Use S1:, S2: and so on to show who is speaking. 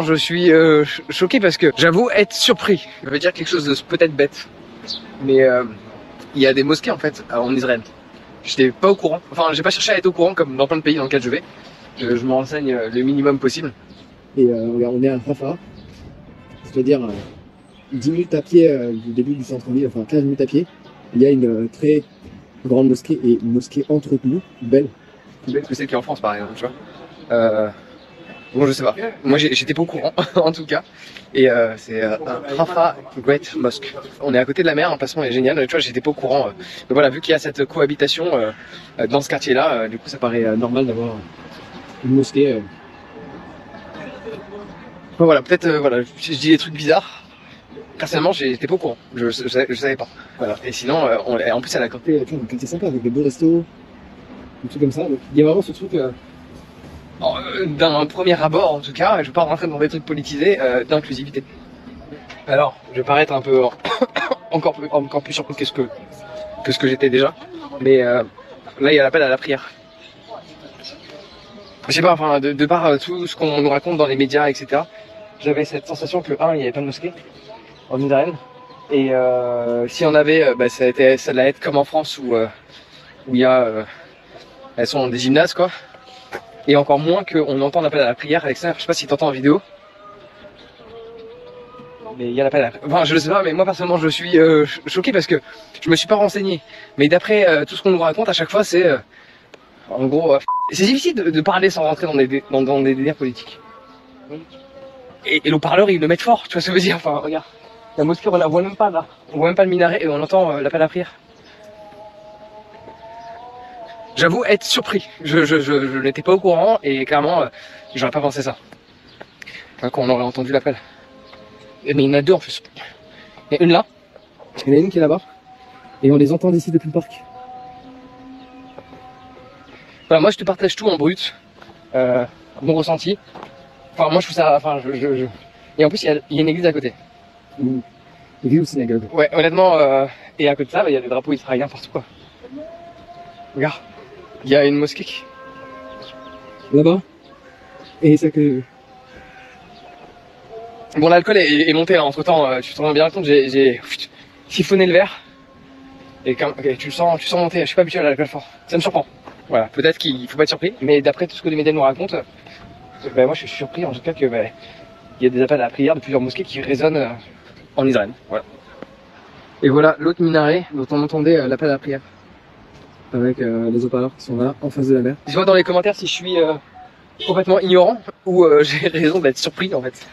S1: Je suis choqué parce que j'avoue être surpris. Je veux dire quelque chose de peut-être bête. Mais il y a des mosquées en fait en Israël. J'étais pas au courant. Enfin, j'ai pas cherché à être au courant comme dans plein de pays dans lesquels je vais. Je me renseigne le minimum possible. Et regarde, on est à Rafah. C'est-à-dire 10 minutes à pied du début du centre-ville, enfin 15 minutes à pied. Il y a une très grande mosquée et une mosquée entretenue, belle. Plus belle que celle qui est en France par exemple, tu vois. Bon, je sais pas. Moi, j'étais pas au courant, en tout cas. Et c'est Rafah Great Mosque. On est à côté de la mer, l'emplacement est génial. Tu vois, j'étais pas au courant. Mais voilà, vu qu'il y a cette cohabitation dans ce quartier-là, du coup, ça paraît normal d'avoir une mosquée. Enfin, voilà, peut-être, voilà, je dis des trucs bizarres. Personnellement, j'étais pas au courant. Je savais pas. Voilà. Et sinon, en plus, elle a côté, tu vois, un quartier sympa avec des beaux restos, des trucs comme ça. Donc, il y a vraiment ce truc. D'un premier abord en tout cas, je vais pas rentrer dans des trucs politisés, d'inclusivité. Alors, je vais paraître un peu encore plus surpris que ce que j'étais déjà, mais là il y a l'appel à la prière. Je sais pas, enfin de par tout ce qu'on nous raconte dans les médias, etc. J'avais cette sensation que il y avait pas de mosquée en Israël, et si on avait, ça allait être comme en France où il y a, elles sont des gymnases quoi. Et encore moins qu'on entend l'appel à la prière avec ça. Je sais pas si t'entends en vidéo. Mais il y a l'appel à la... Enfin, je le sais pas, mais moi personnellement je suis choqué parce que je me suis pas renseigné. Mais d'après tout ce qu'on nous raconte à chaque fois, c'est en gros, c'est difficile de parler sans rentrer dans des délires politiques. Et l'eau-parleur ils le mettent fort, tu vois ce que je veux dire. Enfin, regarde, la mosquée on la voit même pas là. On voit même pas le minaret et on entend l'appel à la prière. J'avoue être surpris. Je n'étais pas au courant et clairement, j'aurais pas pensé ça. Enfin, quand on aurait entendu l'appel. Mais il y en a deux en plus. Il y a une là, il y en a une qui est là-bas, et on les entend d'ici depuis le parc. Voilà, moi je te partage tout en brut, mon ressenti. Enfin, moi je trouve ça. Enfin, Et en plus, il y a une église à côté. Une église ou synagogue. Ouais, honnêtement, et à côté de ça, il y a des drapeaux israéliens partout quoi. Regarde. Il y a une mosquée là-bas. Et ça que... Bon, l'alcool est monté là, entre temps, tu te rends bien compte, j'ai siphonné le verre. Et quand, okay, tu le sens monter, je suis pas habitué à l'alcool fort. Ça me surprend. Voilà, peut-être qu'il faut pas être surpris, mais d'après tout ce que les médias nous racontent, moi je suis surpris en tout cas que il y a des appels à la prière de plusieurs mosquées qui résonnent en Israël. Voilà. Et voilà l'autre minaret dont on entendait l'appel à la prière. Avec les haut-parleurs qui sont là, en face de la mer. Dis-moi dans les commentaires si je suis complètement ignorant ou j'ai raison d'être surpris en fait.